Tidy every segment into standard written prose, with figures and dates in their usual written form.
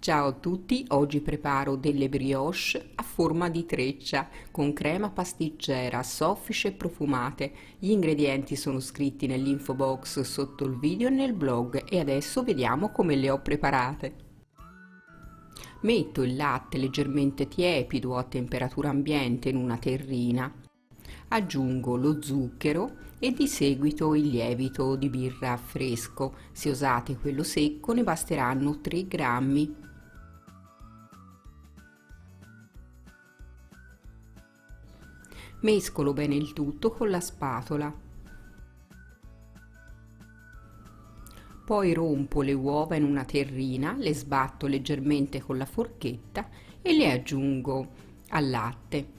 Ciao a tutti, oggi preparo delle brioche a forma di treccia con crema pasticcera, soffice e profumate. Gli ingredienti sono scritti nell'info box sotto il video e nel blog e adesso vediamo come le ho preparate. Metto il latte leggermente tiepido a temperatura ambiente in una terrina. Aggiungo lo zucchero e di seguito il lievito di birra fresco. Se usate quello secco ne basteranno 3 grammi. Mescolo bene il tutto con la spatola. Poi rompo le uova in una terrina, le sbatto leggermente con la forchetta e le aggiungo al latte.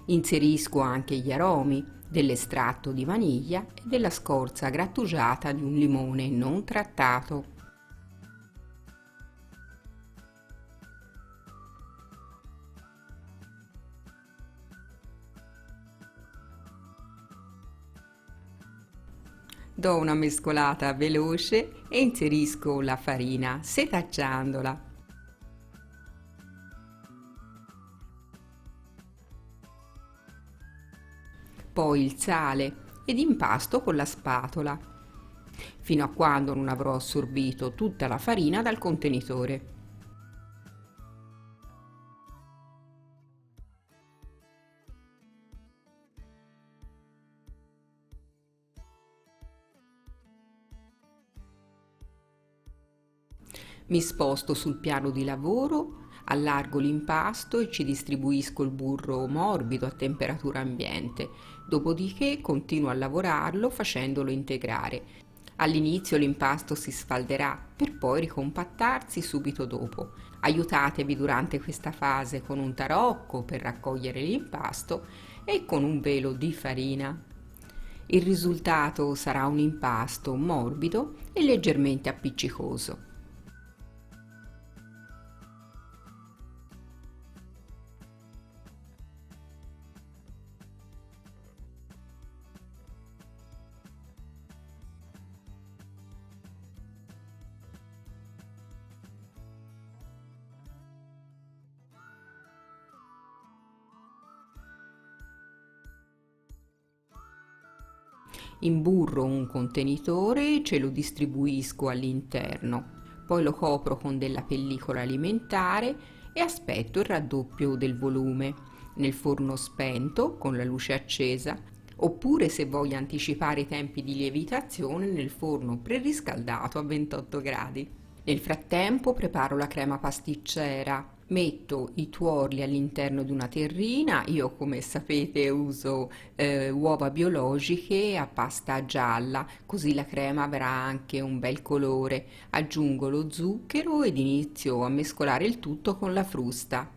Inserisco anche gli aromi dell'estratto di vaniglia e della scorza grattugiata di un limone non trattato. Do una mescolata veloce e inserisco la farina setacciandola. Poi il sale ed impasto con la spatola, fino a quando non avrò assorbito tutta la farina dal contenitore. Mi sposto sul piano di lavoro, allargo l'impasto e ci distribuisco il burro morbido a temperatura ambiente, dopodiché continuo a lavorarlo facendolo integrare. All'inizio l'impasto si sfalderà per poi ricompattarsi subito dopo. Aiutatevi durante questa fase con un tarocco per raccogliere l'impasto e con un velo di farina. Il risultato sarà un impasto morbido e leggermente appiccicoso. Imburro un contenitore e ce lo distribuisco all'interno, poi lo copro con della pellicola alimentare e aspetto il raddoppio del volume nel forno spento con la luce accesa, oppure se voglio anticipare i tempi di lievitazione nel forno preriscaldato a 28 gradi. Nel frattempo preparo la crema pasticcera. Metto i tuorli all'interno di una terrina, io come sapete uso uova biologiche a pasta gialla, così la crema avrà anche un bel colore. Aggiungo lo zucchero ed inizio a mescolare il tutto con la frusta.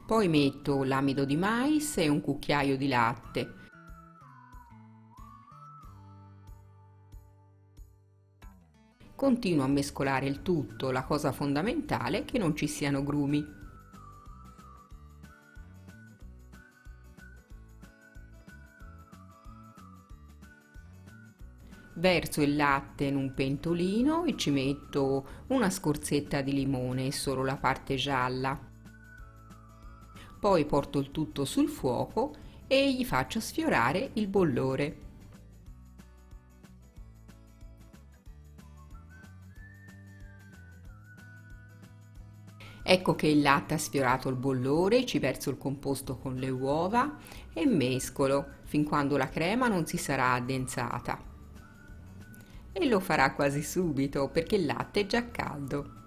Poi metto l'amido di mais e un cucchiaio di latte. Continuo a mescolare il tutto, la cosa fondamentale è che non ci siano grumi. Verso il latte in un pentolino e ci metto una scorzetta di limone, solo la parte gialla. Poi porto il tutto sul fuoco e gli faccio sfiorare il bollore. Ecco che il latte ha sfiorato il bollore, ci verso il composto con le uova e mescolo fin quando la crema non si sarà addensata. E lo farà quasi subito perché il latte è già caldo.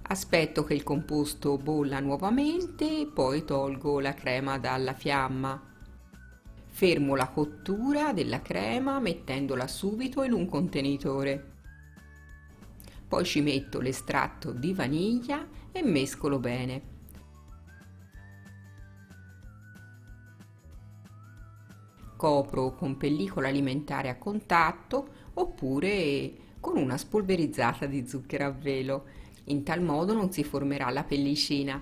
Aspetto che il composto bolla nuovamente e poi tolgo la crema dalla fiamma. Fermo la cottura della crema mettendola subito in un contenitore. Poi ci metto l'estratto di vaniglia e mescolo bene. Copro con pellicola alimentare a contatto oppure con una spolverizzata di zucchero a velo. In tal modo non si formerà la pellicina.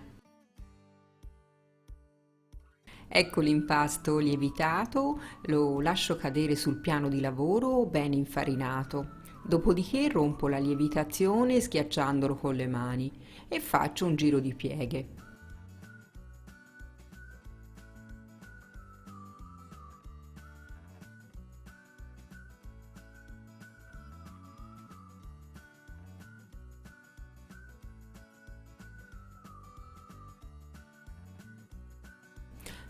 Ecco l'impasto lievitato, lo lascio cadere sul piano di lavoro ben infarinato. Dopodiché rompo la lievitazione schiacciandolo con le mani e faccio un giro di pieghe.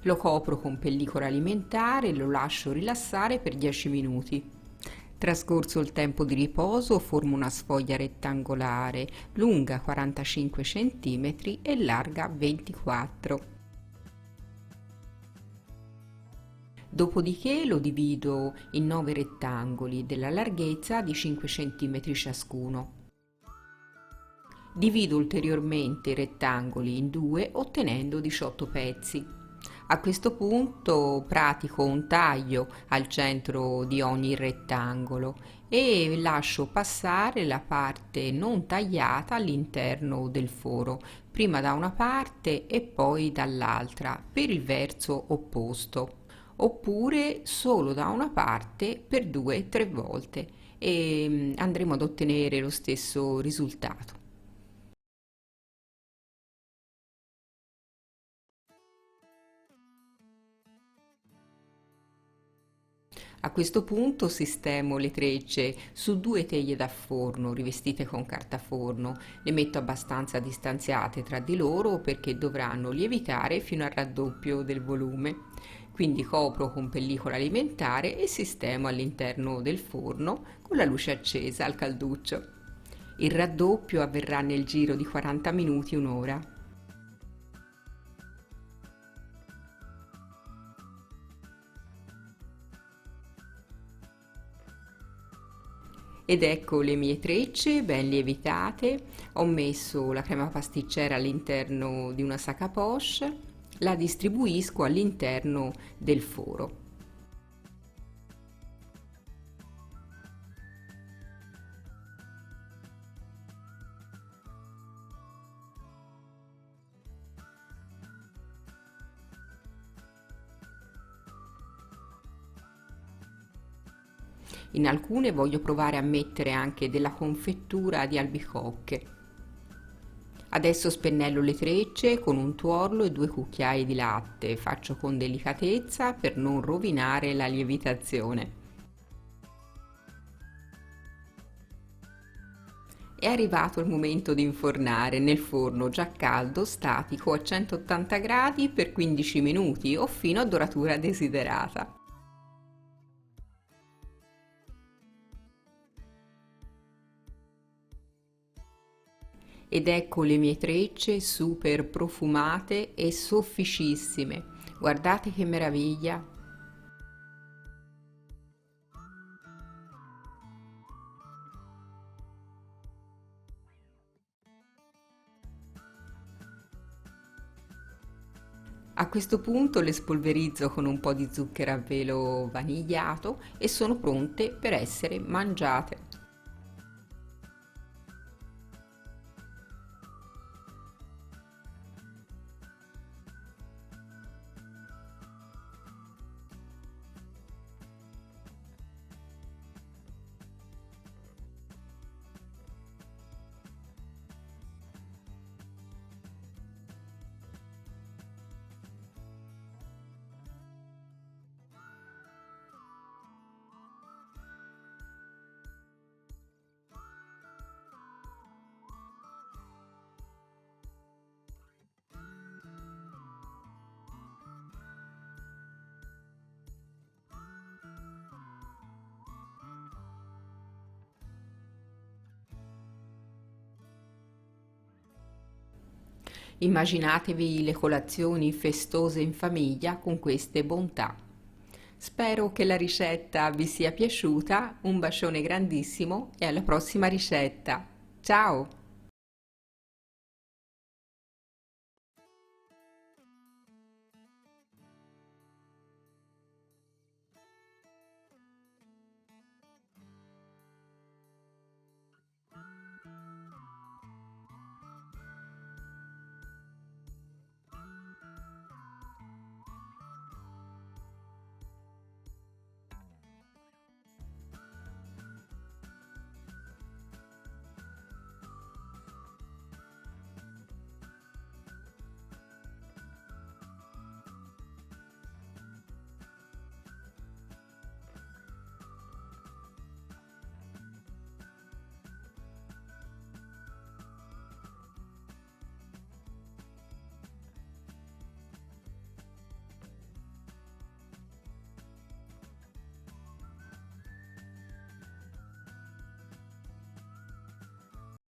Lo copro con pellicola alimentare e lo lascio rilassare per 10 minuti. Trascorso il tempo di riposo, formo una sfoglia rettangolare lunga 45 cm e larga 24. Dopodiché lo divido in 9 rettangoli della larghezza di 5 cm ciascuno. Divido ulteriormente i rettangoli in due ottenendo 18 pezzi. A questo punto pratico un taglio al centro di ogni rettangolo e lascio passare la parte non tagliata all'interno del foro, prima da una parte e poi dall'altra per il verso opposto, oppure solo da una parte per 2 o 3 volte e andremo ad ottenere lo stesso risultato. A questo punto sistemo le trecce su 2 teglie da forno rivestite con carta forno. Le metto abbastanza distanziate tra di loro perché dovranno lievitare fino al raddoppio del volume. Quindi copro con pellicola alimentare e sistemo all'interno del forno con la luce accesa al calduccio. Il raddoppio avverrà nel giro di 40 minuti, un'ora. Ed ecco le mie trecce ben lievitate. Ho messo la crema pasticcera all'interno di una sac à poche, la distribuisco all'interno del foro. In alcune voglio provare a mettere anche della confettura di albicocche. Adesso spennello le trecce con un tuorlo e 2 cucchiai di latte. Faccio con delicatezza per non rovinare la lievitazione. È arrivato il momento di infornare nel forno già caldo statico a 180 gradi per 15 minuti o fino a doratura desiderata. Ed ecco le mie trecce super profumate e sofficissime. Guardate che meraviglia! A questo punto le spolverizzo con un po' di zucchero a velo vanigliato e sono pronte per essere mangiate. Immaginatevi le colazioni festose in famiglia con queste bontà. Spero che la ricetta vi sia piaciuta, un bacione grandissimo e alla prossima ricetta. Ciao!